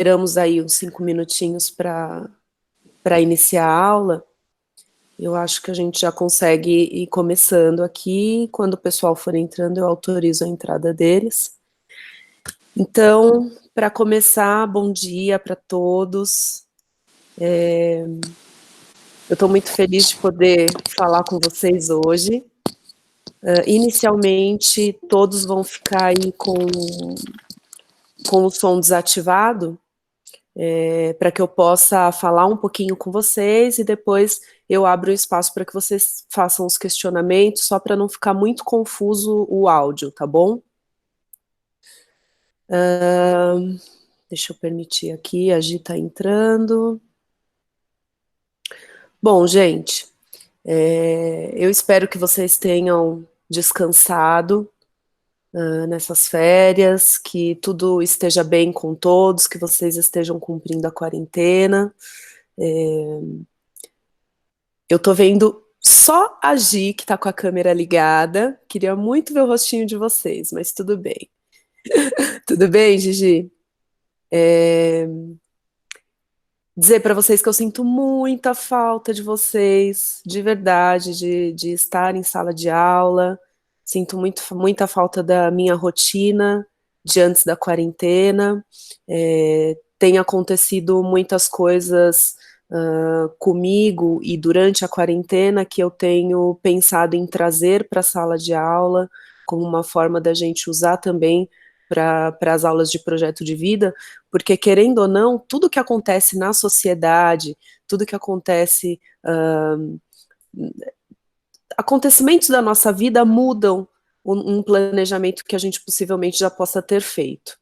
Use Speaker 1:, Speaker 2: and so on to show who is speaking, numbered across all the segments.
Speaker 1: esperamos aí uns 5 minutinhos para iniciar a aula. Eu acho que a gente já consegue ir começando aqui. Quando o pessoal for entrando, eu autorizo a entrada deles. Então, para começar, bom dia para todos. Eu estou muito feliz de poder falar com vocês hoje. Inicialmente, todos vão ficar aí com o som desativado, para que eu possa falar um pouquinho com vocês e depois eu abro o espaço para que vocês façam os questionamentos, só para não ficar muito confuso o áudio, tá bom? Deixa eu permitir aqui, a Gi está entrando. Bom, gente, eu espero que vocês tenham descansado nessas férias, que tudo esteja bem com todos, que vocês estejam cumprindo a quarentena. Eu tô vendo só a Gi, que tá com a câmera ligada. Queria muito ver o rostinho de vocês, mas tudo bem. Tudo bem, Gigi? Dizer para vocês que eu sinto muita falta de vocês, de verdade, de estar em sala de aula. Sinto muita falta da minha rotina de antes da quarentena. Tem acontecido muitas coisas comigo e durante a quarentena que eu tenho pensado em trazer para a sala de aula como uma forma da gente usar também para as aulas de projeto de vida, porque querendo ou não, tudo que acontece na sociedade, tudo que acontece, acontecimentos da nossa vida mudam um planejamento que a gente possivelmente já possa ter feito.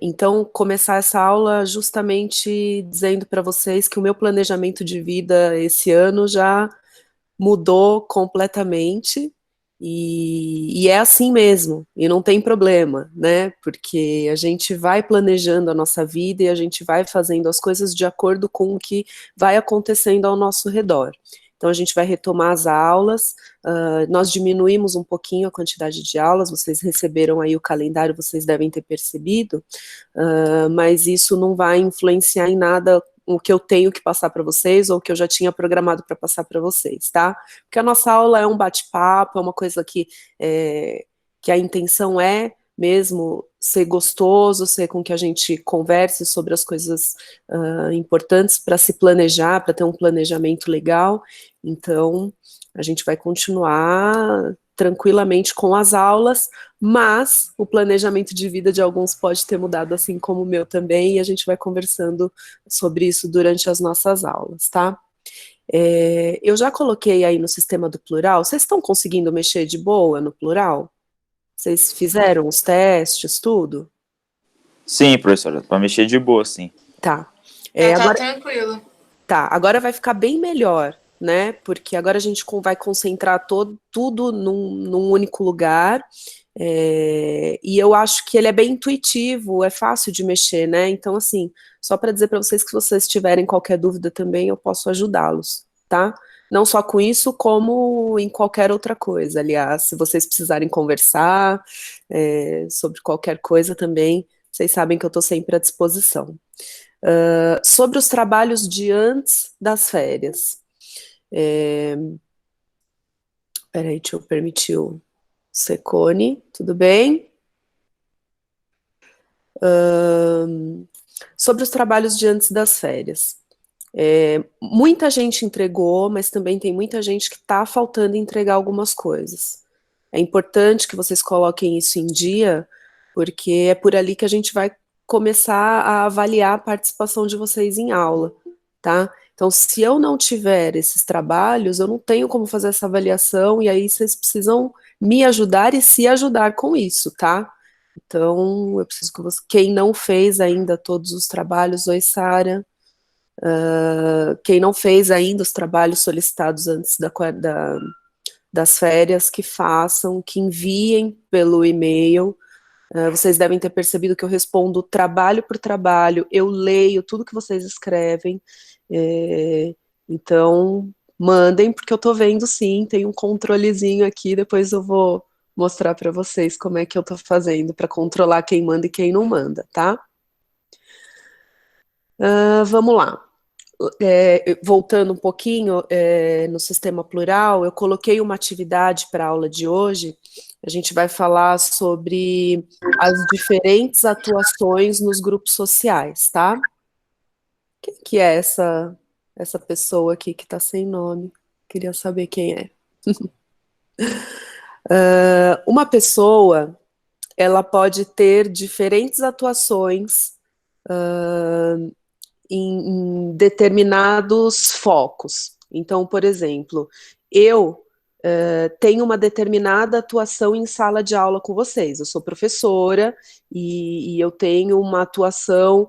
Speaker 1: Então, começar essa aula justamente dizendo para vocês que o meu planejamento de vida esse ano já mudou completamente, e é assim mesmo, e não tem problema, né? Porque a gente vai planejando a nossa vida e a gente vai fazendo as coisas de acordo com o que vai acontecendo ao nosso redor. Então, a gente vai retomar as aulas, nós diminuímos um pouquinho a quantidade de aulas, vocês receberam aí o calendário, vocês devem ter percebido, mas isso não vai influenciar em nada o que eu tenho que passar para vocês ou o que eu já tinha programado para passar para vocês, tá? Porque a nossa aula é um bate-papo, é uma coisa que a intenção é mesmo ser gostoso, ser com que a gente converse sobre as coisas importantes para se planejar, para ter um planejamento legal. Então, a gente vai continuar tranquilamente com as aulas, mas o planejamento de vida de alguns pode ter mudado, assim como o meu também, e a gente vai conversando sobre isso durante as nossas aulas, tá? Eu já coloquei aí no sistema do plural, vocês estão conseguindo mexer de boa no plural? Vocês fizeram os testes, tudo?
Speaker 2: Sim, professora, para mexer de boa, sim.
Speaker 1: Tá.
Speaker 3: Tá tranquilo.
Speaker 1: Tá, agora vai ficar bem melhor, né? Porque agora a gente vai concentrar tudo num único lugar. E eu acho que ele é bem intuitivo, é fácil de mexer, né? Então, assim, só para dizer para vocês que se vocês tiverem qualquer dúvida também, eu posso ajudá-los, tá? Não só com isso, como em qualquer outra coisa. Aliás, se vocês precisarem conversar sobre qualquer coisa também, vocês sabem que eu estou sempre à disposição. Sobre os trabalhos de antes das férias. Peraí, deixa eu permitir o Secone, tudo bem? Sobre os trabalhos de antes das férias. Muita gente entregou, mas também tem muita gente que está faltando entregar algumas coisas. É importante que vocês coloquem isso em dia, porque é por ali que a gente vai começar a avaliar a participação de vocês em aula, tá? Então, se eu não tiver esses trabalhos, eu não tenho como fazer essa avaliação, e aí vocês precisam me ajudar e se ajudar com isso, tá? Então, eu preciso que quem não fez ainda todos os trabalhos, oi, Sara, quem não fez ainda os trabalhos solicitados antes das férias, que façam, que enviem pelo e-mail. Vocês devem ter percebido que eu respondo trabalho por trabalho, eu leio tudo que vocês escrevem, então mandem, porque eu tô vendo sim, tem um controlezinho aqui, depois eu vou mostrar para vocês como é que eu tô fazendo para controlar quem manda e quem não manda, tá? Vamos lá. Voltando um pouquinho no sistema plural, eu coloquei uma atividade para a aula de hoje. A gente vai falar sobre as diferentes atuações nos grupos sociais, tá? Quem que é essa pessoa aqui que está sem nome? Queria saber quem é. Uma pessoa, ela pode ter diferentes atuações em determinados focos. Então, por exemplo, eu tenho uma determinada atuação em sala de aula com vocês. Eu sou professora e eu tenho uma atuação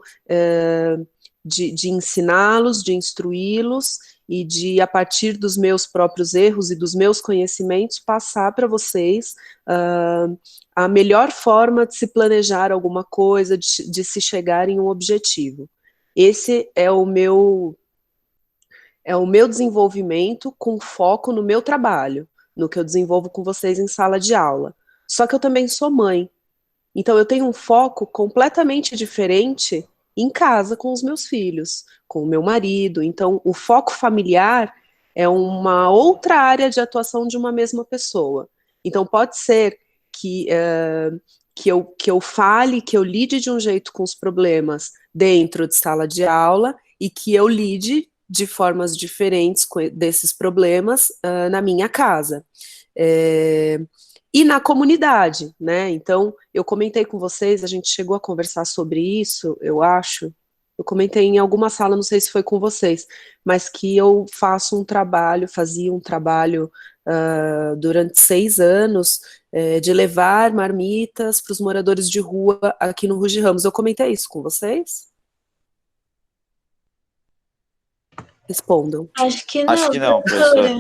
Speaker 1: de ensiná-los, de instruí-los e de, a partir dos meus próprios erros e dos meus conhecimentos, passar para vocês a melhor forma de se planejar alguma coisa, de se chegar em um objetivo. Esse é o meu desenvolvimento com foco no meu trabalho, no que eu desenvolvo com vocês em sala de aula. Só que eu também sou mãe. Então eu tenho um foco completamente diferente em casa com os meus filhos, com o meu marido. Então o foco familiar é uma outra área de atuação de uma mesma pessoa. Então pode ser que eu fale, que eu lide de um jeito com os problemas dentro de sala de aula e que eu lide de formas diferentes desses problemas na minha casa. E na comunidade, né? Então, eu comentei com vocês, a gente chegou a conversar sobre isso, eu acho. Eu comentei em alguma sala, não sei se foi com vocês, mas que eu fazia um trabalho durante 6 anos de levar marmitas para os moradores de rua aqui no Ruge Ramos. Eu comentei isso com vocês? Respondam.
Speaker 3: Acho que não.
Speaker 2: Acho que não, professora.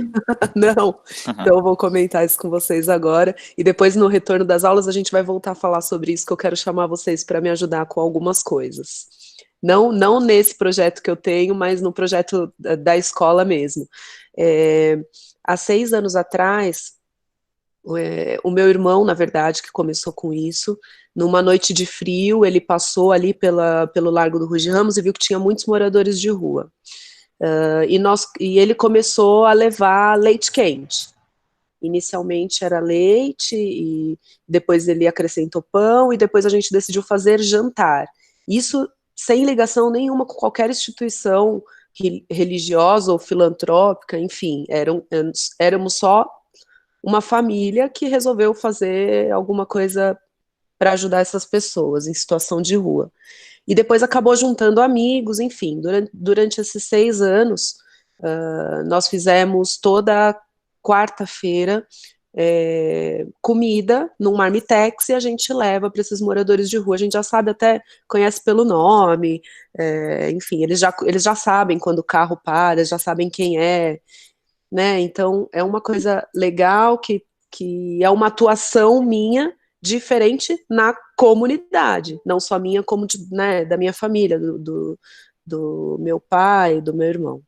Speaker 1: Não, então eu vou comentar isso com vocês agora, e depois no retorno das aulas a gente vai voltar a falar sobre isso, que eu quero chamar vocês para me ajudar com algumas coisas. Não nesse projeto que eu tenho, mas no projeto da escola mesmo. Há 6 anos atrás, o meu irmão, na verdade, que começou com isso, numa noite de frio, ele passou ali pelo Largo do Ruge Ramos e viu que tinha muitos moradores de rua. E ele começou a levar leite quente. Inicialmente era leite, e depois ele acrescentou pão, e depois a gente decidiu fazer jantar. Isso sem ligação nenhuma com qualquer instituição religiosa ou filantrópica, enfim, éramos só uma família que resolveu fazer alguma coisa para ajudar essas pessoas em situação de rua. E depois acabou juntando amigos, enfim, durante esses 6 anos, nós fizemos toda quarta-feira comida num marmitex e a gente leva para esses moradores de rua. A gente já sabe, até conhece pelo nome, enfim, eles já sabem quando o carro para, já sabem quem é, né? Então é uma coisa legal que é uma atuação minha diferente na comunidade, não só minha, como né, da minha família, do meu pai, do meu irmão.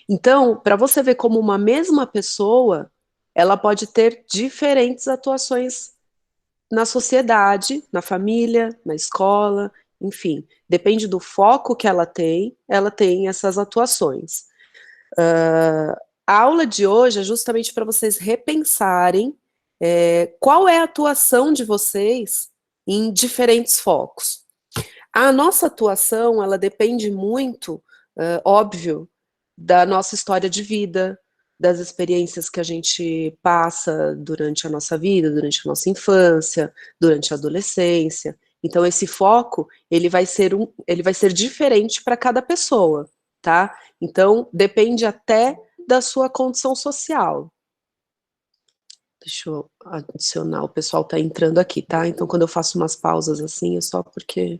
Speaker 1: Então, para você ver como uma mesma pessoa, ela pode ter diferentes atuações na sociedade, na família, na escola, enfim, depende do foco que ela tem essas atuações. A aula de hoje é justamente para vocês repensarem qual é a atuação de vocês em diferentes focos. A nossa atuação, ela depende muito, óbvio, da nossa história de vida, das experiências que a gente passa durante a nossa vida, durante a nossa infância, durante a adolescência. Então, esse foco, ele vai ser diferente para cada pessoa, tá? Então, depende até da sua condição social. Deixa eu adicionar, o pessoal tá entrando aqui, tá? Então, quando eu faço umas pausas assim, é só porque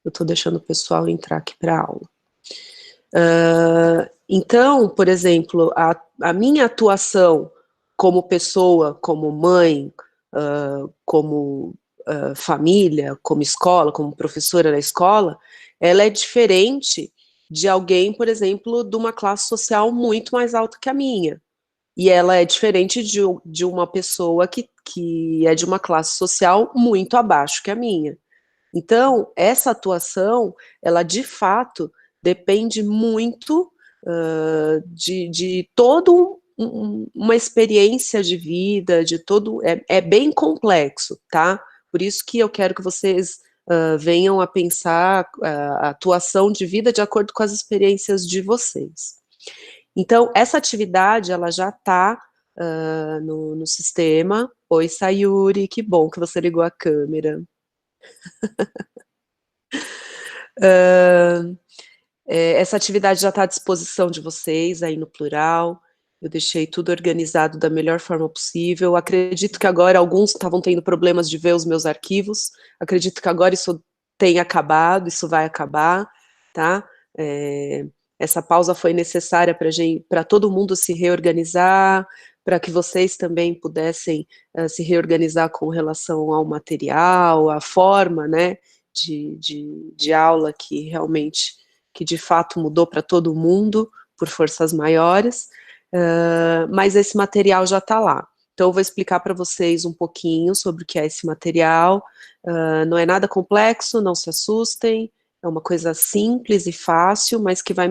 Speaker 1: eu tô deixando o pessoal entrar aqui para a aula. Então, por exemplo, a minha atuação como pessoa, como mãe, como família, como escola, como professora da escola, ela é diferente de alguém, por exemplo, de uma classe social muito mais alta que a minha. E ela é diferente de uma pessoa que é de uma classe social muito abaixo que a minha. Então, essa atuação, ela de fato depende muito de todo uma experiência de vida, de todo, é bem complexo, tá? Por isso que eu quero que vocês venham a pensar a atuação de vida de acordo com as experiências de vocês. Então, essa atividade, ela já está no sistema. Oi, Sayuri, que bom que você ligou a câmera. Essa atividade já está à disposição de vocês aí no Plural. Eu deixei tudo organizado da melhor forma possível. Acredito que agora alguns estavam tendo problemas de ver os meus arquivos. Acredito que agora isso tenha acabado, isso vai acabar, tá? Essa pausa foi necessária para todo mundo se reorganizar, para que vocês também pudessem se reorganizar com relação ao material, à forma, né, de aula que realmente, que de fato mudou para todo mundo, por forças maiores, mas esse material já está lá. Então, eu vou explicar para vocês um pouquinho sobre o que é esse material. Não é nada complexo, não se assustem, é uma coisa simples e fácil, mas que vai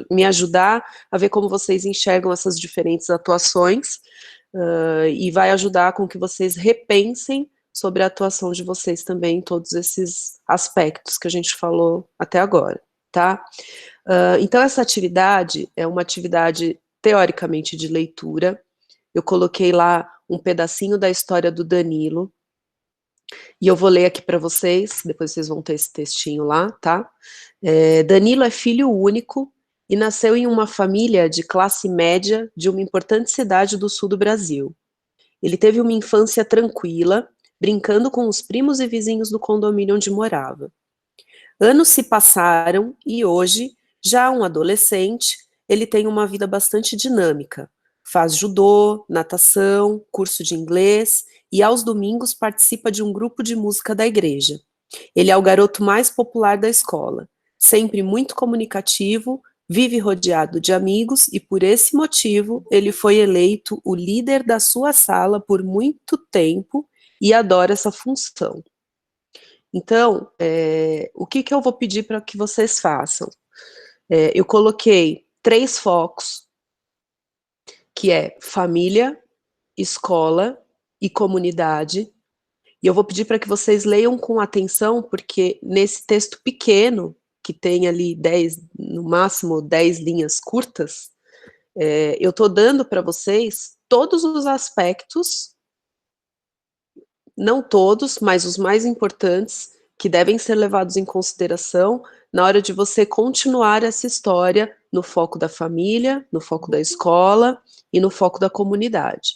Speaker 1: me ajudar a ver como vocês enxergam essas diferentes atuações, e vai ajudar com que vocês repensem sobre a atuação de vocês também em todos esses aspectos que a gente falou até agora, tá? Então, essa atividade é uma atividade teoricamente de leitura. Eu coloquei lá um pedacinho da história do Danilo, e eu vou ler aqui para vocês, depois vocês vão ter esse textinho lá, tá? Danilo é filho único e nasceu em uma família de classe média de uma importante cidade do sul do Brasil. Ele teve uma infância tranquila, brincando com os primos e vizinhos do condomínio onde morava. Anos se passaram e hoje, já um adolescente, ele tem uma vida bastante dinâmica. Faz judô, natação, curso de inglês e aos domingos participa de um grupo de música da igreja. Ele é o garoto mais popular da escola, sempre muito comunicativo, vive rodeado de amigos e por esse motivo ele foi eleito o líder da sua sala por muito tempo e adora essa função. Então, o que eu vou pedir para que vocês façam? Eu coloquei 3 focos, que é família, escola e comunidade, e eu vou pedir para que vocês leiam com atenção, porque nesse texto pequeno, que tem ali 10, no máximo 10 linhas curtas, eu estou dando para vocês todos os aspectos, não todos, mas os mais importantes, que devem ser levados em consideração na hora de você continuar essa história no foco da família, no foco da escola e no foco da comunidade.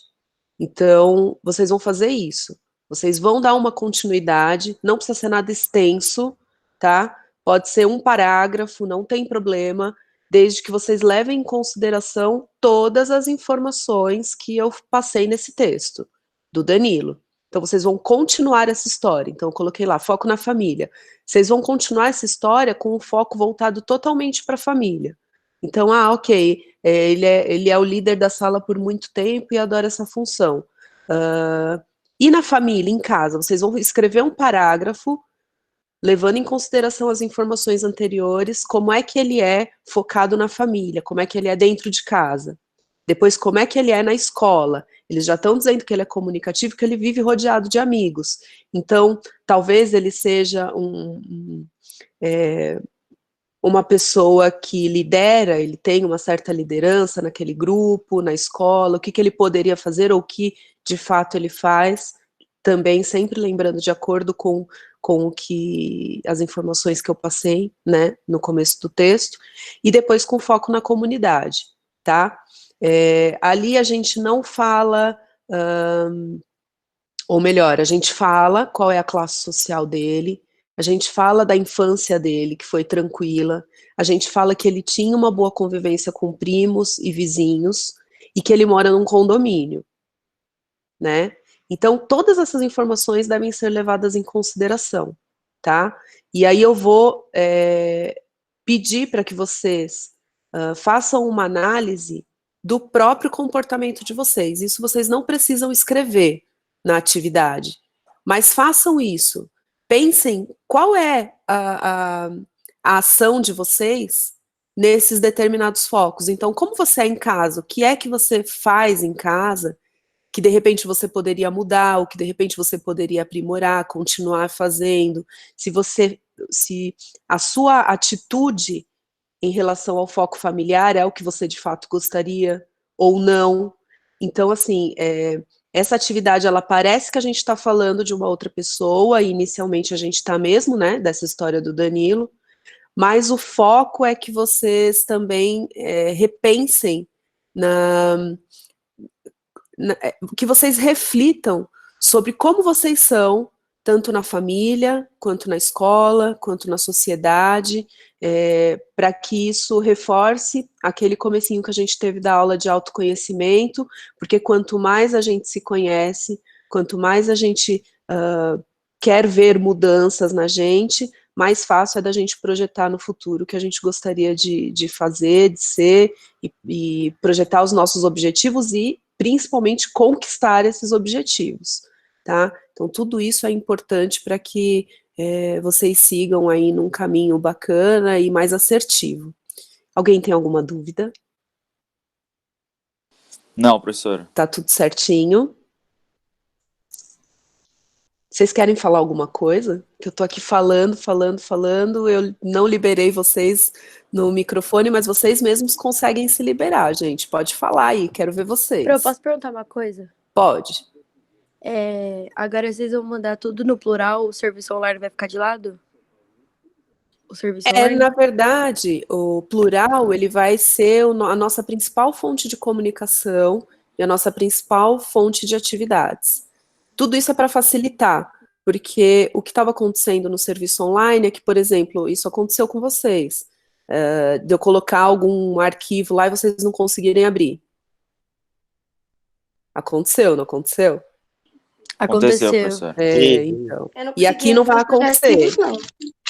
Speaker 1: Então, vocês vão fazer isso. Vocês vão dar uma continuidade, não precisa ser nada extenso, tá? Pode ser um parágrafo, não tem problema, desde que vocês levem em consideração todas as informações que eu passei nesse texto, do Danilo. Então, vocês vão continuar essa história. Então, eu coloquei lá, foco na família. Vocês vão continuar essa história com o foco voltado totalmente para a família. Então, ok, ele é o líder da sala por muito tempo e adora essa função. E na família, em casa, vocês vão escrever um parágrafo, levando em consideração as informações anteriores, como é que ele é focado na família, como é que ele é dentro de casa. Depois, como é que ele é na escola. Eles já estão dizendo que ele é comunicativo, que ele vive rodeado de amigos. Então, talvez ele seja uma pessoa que lidera, ele tem uma certa liderança naquele grupo, na escola, o que ele poderia fazer ou o que de fato ele faz, também sempre lembrando de acordo com o que as informações que eu passei, né, no começo do texto, e depois com foco na comunidade, tá? Ali a gente não fala, ou melhor, a gente fala qual é a classe social dele, a gente fala da infância dele, que foi tranquila, a gente fala que ele tinha uma boa convivência com primos e vizinhos, e que ele mora num condomínio, né? Então, todas essas informações devem ser levadas em consideração, tá? E aí eu vou pedir para que vocês façam uma análise do próprio comportamento de vocês. Isso vocês não precisam escrever na atividade, mas façam isso. pensem qual é a ação de vocês nesses determinados focos. Então, como você é em casa, o que é que você faz em casa que de repente você poderia mudar, ou que de repente você poderia aprimorar, continuar fazendo, se a sua atitude em relação ao foco familiar é o que você de fato gostaria ou não. Então, assim, essa atividade, ela parece que a gente está falando de uma outra pessoa, e inicialmente a gente está mesmo, né, dessa história do Danilo, mas o foco é que vocês também repensem que vocês reflitam sobre como vocês são, tanto na família, quanto na escola, quanto na sociedade, para que isso reforce aquele comecinho que a gente teve da aula de autoconhecimento, porque quanto mais a gente se conhece, quanto mais a gente quer ver mudanças na gente, mais fácil é da gente projetar no futuro o que a gente gostaria de fazer, de ser, e projetar os nossos objetivos e, principalmente, conquistar esses objetivos, tá? Então, tudo isso é importante para que vocês sigam aí num caminho bacana e mais assertivo. Alguém tem alguma dúvida?
Speaker 2: Não, professora.
Speaker 1: Tá tudo certinho? Vocês querem falar alguma coisa? Que eu tô aqui falando, eu não liberei vocês no microfone, mas vocês mesmos conseguem se liberar, gente. Pode falar aí, quero ver vocês.
Speaker 4: Eu posso perguntar uma coisa?
Speaker 1: Pode.
Speaker 4: Agora vocês vão mandar tudo no plural, o serviço online vai ficar de lado? O serviço online?
Speaker 1: Na verdade, o plural, ele vai ser a nossa principal fonte de comunicação e a nossa principal fonte de atividades. Tudo isso é para facilitar, porque o que estava acontecendo no serviço online é que, por exemplo, isso aconteceu com vocês, de eu colocar algum arquivo lá e vocês não conseguirem abrir. Aconteceu, não aconteceu?
Speaker 2: Aconteceu, professora.
Speaker 1: Então. E aqui não vai acontecer.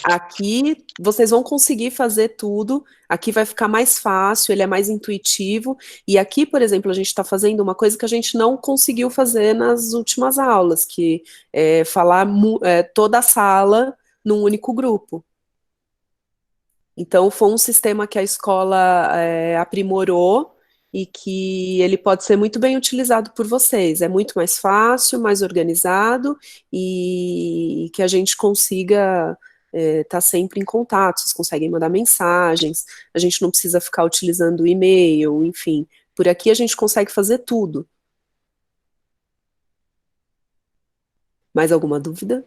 Speaker 1: Aqui vocês vão conseguir fazer tudo, aqui vai ficar mais fácil, ele é mais intuitivo, e aqui, por exemplo, a gente está fazendo uma coisa que a gente não conseguiu fazer nas últimas aulas, que é falar toda a sala num único grupo. Então, foi um sistema que a escola aprimorou e que ele pode ser muito bem utilizado por vocês. É muito mais fácil, mais organizado e que a gente consiga estar sempre em contato. Vocês conseguem mandar mensagens, a gente não precisa ficar utilizando o e-mail, enfim. Por aqui a gente consegue fazer tudo. Mais alguma dúvida?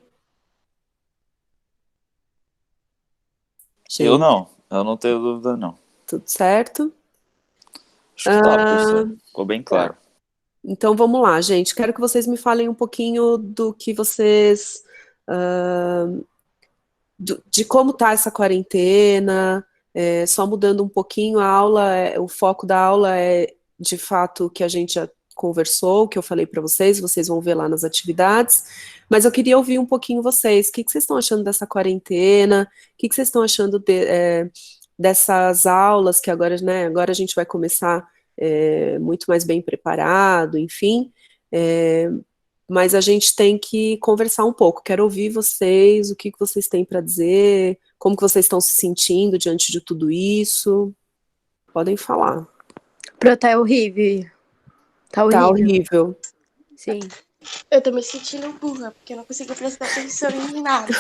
Speaker 2: Eu não tenho dúvida, não.
Speaker 1: Tudo certo?
Speaker 2: Acho que tá, professor. Ficou bem claro.
Speaker 1: Então vamos lá, gente. Quero que vocês me falem um pouquinho do que vocês. De como tá essa quarentena. Só mudando um pouquinho a aula, o foco da aula é de fato o que a gente já conversou, o que eu falei para vocês vão ver lá nas atividades. Mas eu queria ouvir um pouquinho vocês. O que vocês estão achando dessa quarentena? O que vocês estão achando dessas aulas que agora, né, agora a gente vai começar muito mais bem preparado, enfim, mas a gente tem que conversar um pouco, quero ouvir vocês, o que vocês têm para dizer, como que vocês estão se sentindo diante de tudo isso, podem falar.
Speaker 4: Tá horrível.
Speaker 1: Tá horrível.
Speaker 4: Sim.
Speaker 3: Eu tô me sentindo burra, porque eu não consigo prestar atenção em nada.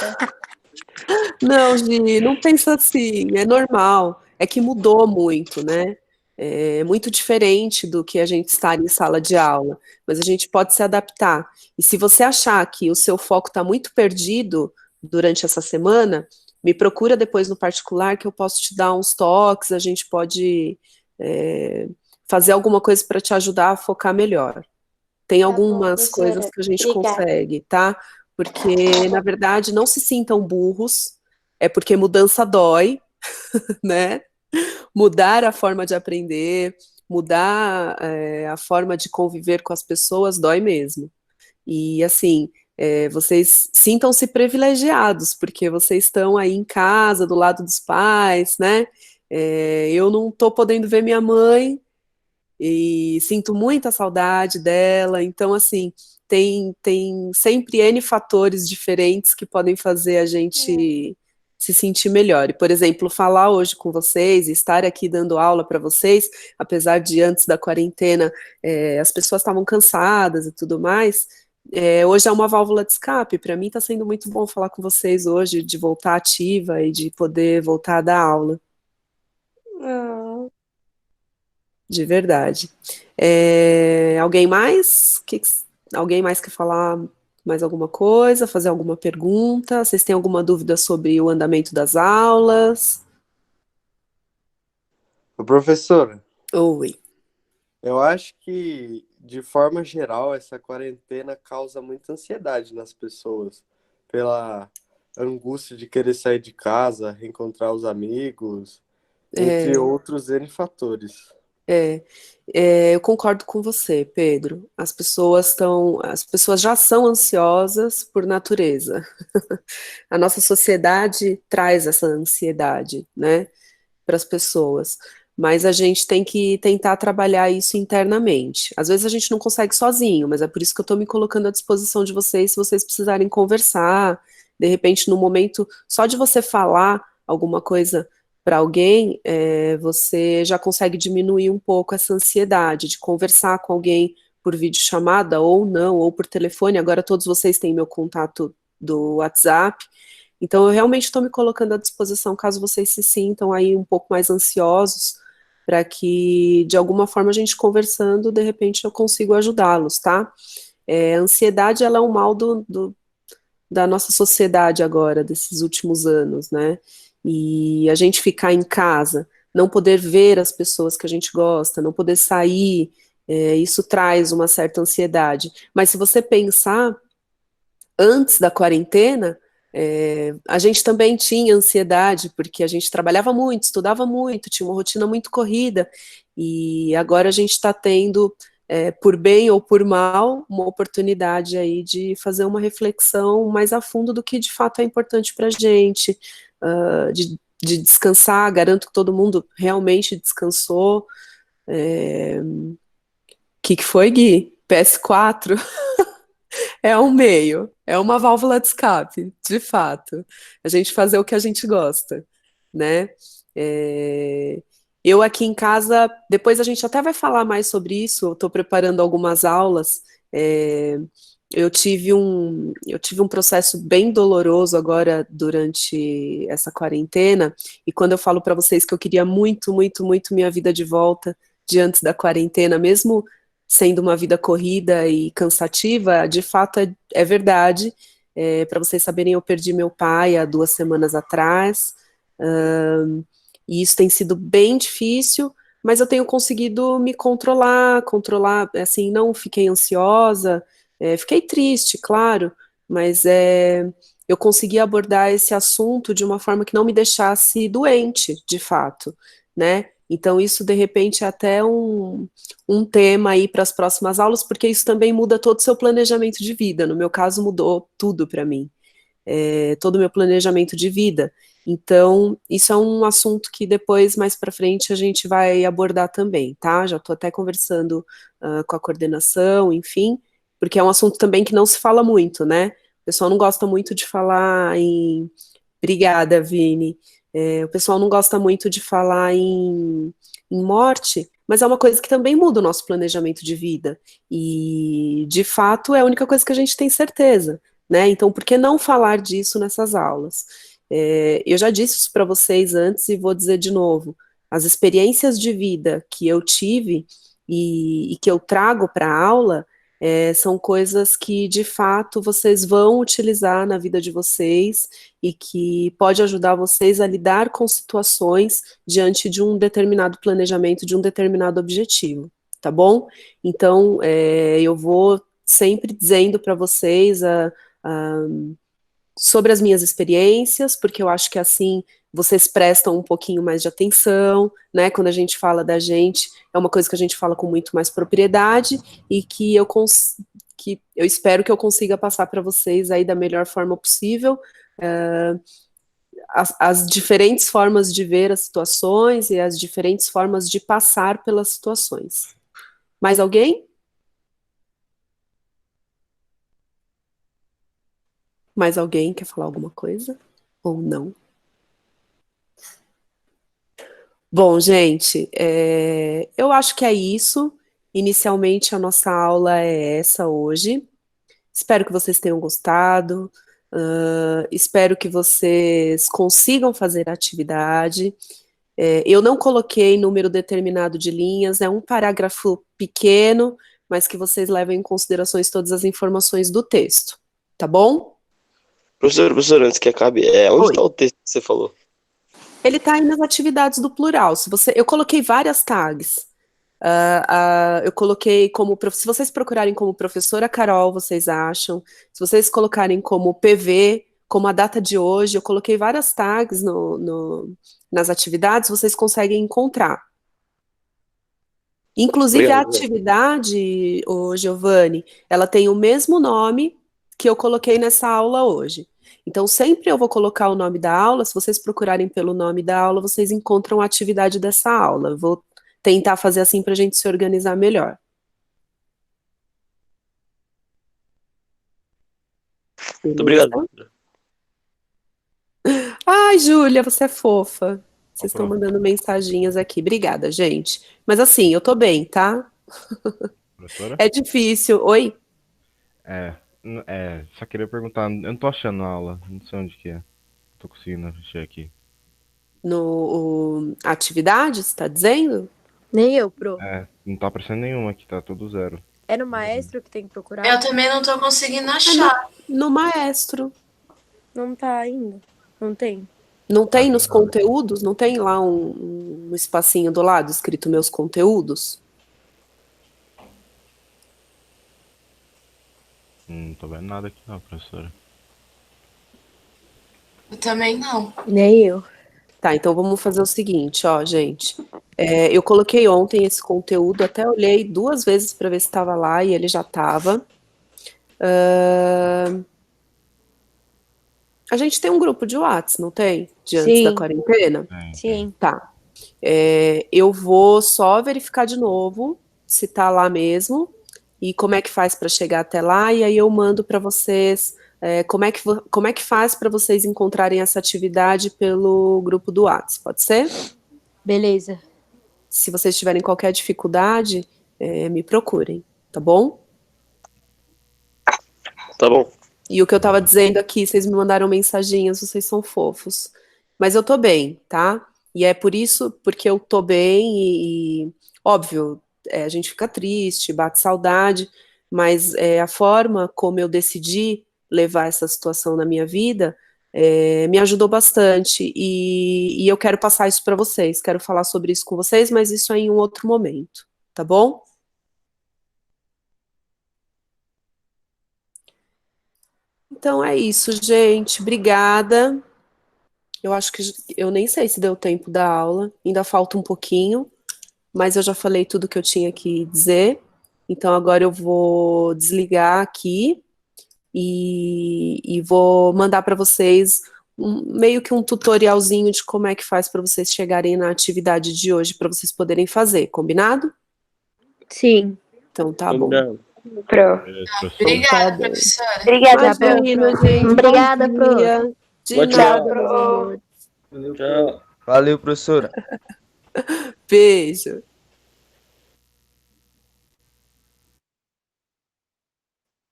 Speaker 1: Não, Gi, não pensa assim, é normal, é que mudou muito, né? É muito diferente do que a gente estar em sala de aula, mas a gente pode se adaptar. E se você achar que o seu foco está muito perdido durante essa semana, me procura depois no particular que eu posso te dar uns toques, a gente pode fazer alguma coisa para te ajudar a focar melhor. Tem algumas coisas que a gente consegue, tá? Porque, na verdade, não se sintam burros, é porque mudança dói, né? Mudar a forma de aprender, mudar a forma de conviver com as pessoas dói mesmo. E, assim, vocês sintam-se privilegiados, porque vocês estão aí em casa, do lado dos pais, né? Eu não estou podendo ver minha mãe, e sinto muita saudade dela, então, assim, tem sempre N fatores diferentes que podem fazer a gente se sentir melhor. E, por exemplo, falar hoje com vocês, estar aqui dando aula para vocês, apesar de antes da quarentena as pessoas estavam cansadas e tudo mais, hoje é uma válvula de escape. Para mim está sendo muito bom falar com vocês hoje, de voltar ativa e de poder voltar a dar aula.
Speaker 3: Ah,
Speaker 1: De verdade. Alguém mais? Alguém mais quer falar mais alguma coisa? Fazer alguma pergunta? Vocês têm alguma dúvida sobre o andamento das aulas?
Speaker 5: Ô, professora,
Speaker 1: Oi.
Speaker 5: eu acho que, de forma geral, essa quarentena causa muita ansiedade nas pessoas, pela angústia de querer sair de casa, reencontrar os amigos, entre outros N fatores.
Speaker 1: É, eu concordo com você, Pedro. As pessoas já são ansiosas por natureza. A nossa sociedade traz essa ansiedade, né, para as pessoas. Mas a gente tem que tentar trabalhar isso internamente. Às vezes a gente não consegue sozinho, mas é por isso que eu estou me colocando à disposição de vocês, se vocês precisarem conversar, de repente, no momento, só de você falar alguma coisa para alguém, você já consegue diminuir um pouco essa ansiedade de conversar com alguém por videochamada ou não, ou por telefone. Agora todos vocês têm meu contato do WhatsApp. Então, eu realmente estou me colocando à disposição caso vocês se sintam aí um pouco mais ansiosos, para que, de alguma forma, a gente conversando, de repente, eu consigo ajudá-los, tá? A ansiedade, ela é um mal da nossa sociedade agora, desses últimos anos, né? E a gente ficar em casa, não poder ver as pessoas que a gente gosta, não poder sair, isso traz uma certa ansiedade. Mas se você pensar, antes da quarentena, a gente também tinha ansiedade, porque a gente trabalhava muito, estudava muito, tinha uma rotina muito corrida, e agora a gente está tendo, por bem ou por mal, uma oportunidade aí de fazer uma reflexão mais a fundo do que de fato é importante para a gente, de descansar. Garanto que todo mundo realmente descansou. Que foi, Gui? PS4? É um meio, é uma válvula de escape, de fato. A gente fazer o que a gente gosta, né? É, Eu aqui em casa, depois a gente até vai falar mais sobre isso. Eu estou preparando algumas aulas. é, eu tive um processo bem doloroso agora durante essa quarentena, e quando eu falo para vocês que eu queria muito, muito, muito minha vida de volta de antes da quarentena, mesmo sendo uma vida corrida e cansativa, de fato é verdade. Para vocês saberem, eu perdi meu pai há 2 semanas atrás, e isso tem sido bem difícil, mas eu tenho conseguido me controlar, assim, não fiquei ansiosa, fiquei triste, claro, mas eu consegui abordar esse assunto de uma forma que não me deixasse doente, de fato, né? Então, isso, de repente, é até um tema aí para as próximas aulas, porque isso também muda todo o seu planejamento de vida. No meu caso, mudou tudo para mim, todo o meu planejamento de vida. Então, isso é um assunto que depois, mais para frente, a gente vai abordar também, tá? Já estou até conversando com a coordenação, enfim, porque é um assunto também que não se fala muito, né? O pessoal não gosta muito de falar em. Obrigada, Vini. O pessoal não gosta muito de falar em morte, mas é uma coisa que também muda o nosso planejamento de vida. E, de fato, é a única coisa que a gente tem certeza, né? Então, por que não falar disso nessas aulas? Eu já disse isso para vocês antes e vou dizer de novo. As experiências de vida que eu tive e que eu trago para a aula são coisas que, de fato, vocês vão utilizar na vida de vocês e que pode ajudar vocês a lidar com situações diante de um determinado planejamento, de um determinado objetivo, tá bom? Então, eu vou sempre dizendo para vocês sobre as minhas experiências, porque eu acho que assim vocês prestam um pouquinho mais de atenção, né? Quando a gente fala da gente, é uma coisa que a gente fala com muito mais propriedade e que eu espero que eu consiga passar para vocês aí da melhor forma possível, as diferentes formas de ver as situações e as diferentes formas de passar pelas situações. Mais alguém? Mais alguém quer falar alguma coisa? Ou não? Bom, gente, eu acho que é isso. Inicialmente, a nossa aula é essa hoje. Espero que vocês tenham gostado. Espero que vocês consigam fazer a atividade. Eu não coloquei número determinado de linhas, é um parágrafo pequeno, mas que vocês levem em considerações todas as informações do texto, tá bom?
Speaker 6: Professor, antes que acabe, onde
Speaker 1: Oi.
Speaker 6: está o texto que você falou?
Speaker 1: Ele está aí nas atividades do plural. Eu coloquei várias tags. Eu coloquei como. Se vocês procurarem como professora Carol, vocês acham. Se vocês colocarem como PV, como a data de hoje, eu coloquei várias tags nas atividades, vocês conseguem encontrar. Inclusive, a
Speaker 6: Obrigado.
Speaker 1: atividade, Giovanni, ela tem o mesmo nome que eu coloquei nessa aula hoje. Então, sempre eu vou colocar o nome da aula. Se vocês procurarem pelo nome da aula, vocês encontram a atividade dessa aula. Eu vou tentar fazer assim para a gente se organizar melhor.
Speaker 6: Muito obrigado.
Speaker 1: Ai, Júlia, você é fofa. Vocês estão
Speaker 7: Pronto.
Speaker 1: mandando mensaginhas aqui. Obrigada, gente. Mas assim, eu tô bem, tá?
Speaker 7: Professora?
Speaker 1: É difícil. Oi?
Speaker 7: Só queria perguntar, eu não tô achando a aula, não sei onde que é. Não tô conseguindo achar aqui.
Speaker 1: Atividade, você tá dizendo?
Speaker 4: Nem eu, pro.
Speaker 7: Não tá aparecendo nenhuma aqui, tá tudo zero.
Speaker 4: É no maestro que tem que procurar?
Speaker 3: Eu também não tô conseguindo achar.
Speaker 1: No maestro.
Speaker 4: Não tá ainda. Não tem.
Speaker 1: Não tem nos conteúdos? Não tem lá um espacinho do lado escrito meus conteúdos?
Speaker 7: Não tô vendo nada aqui não, professora.
Speaker 3: Eu também não.
Speaker 4: Nem eu.
Speaker 1: Tá, então vamos fazer o seguinte, ó, gente. Eu coloquei ontem esse conteúdo, até olhei 2 vezes para ver se estava lá e ele já estava. A gente tem um grupo de Whats, não tem? De antes da
Speaker 4: Sim.
Speaker 1: quarentena?
Speaker 4: Sim.
Speaker 1: Tá. Eu vou só verificar de novo se tá lá mesmo e como é que faz para chegar até lá, e aí eu mando para vocês como é que faz para vocês encontrarem essa atividade pelo grupo do Whats, pode ser?
Speaker 4: Beleza.
Speaker 1: Se vocês tiverem qualquer dificuldade, me procurem, tá bom?
Speaker 6: Tá bom.
Speaker 1: E o que eu tava dizendo aqui, vocês me mandaram mensaginhas, vocês são fofos. Mas eu tô bem, tá? E é por isso, porque eu tô bem e óbvio, a gente fica triste, bate saudade, mas a forma como eu decidi levar essa situação na minha vida me ajudou bastante e eu quero passar isso para vocês, quero falar sobre isso com vocês, mas isso é em um outro momento, tá bom? Então é isso, gente. Obrigada. Eu acho que eu nem sei se deu tempo da aula, ainda falta um pouquinho, mas eu já falei tudo que eu tinha que dizer. Então agora eu vou desligar aqui e vou mandar para vocês meio que um tutorialzinho de como é que faz para vocês chegarem na atividade de hoje, para vocês poderem fazer, combinado?
Speaker 4: Sim.
Speaker 1: Então tá bom.
Speaker 6: Não.
Speaker 4: Pro.
Speaker 7: Beleza, professora.
Speaker 3: Obrigada, professora.
Speaker 4: Obrigada, pro.
Speaker 1: Imagina, gente.
Speaker 4: Obrigada,
Speaker 1: Bom
Speaker 4: pro.
Speaker 1: dia. De
Speaker 6: Tchau, tchau.
Speaker 1: nada, meus amores.
Speaker 6: Tchau.
Speaker 8: Valeu, professora.
Speaker 1: Beijo.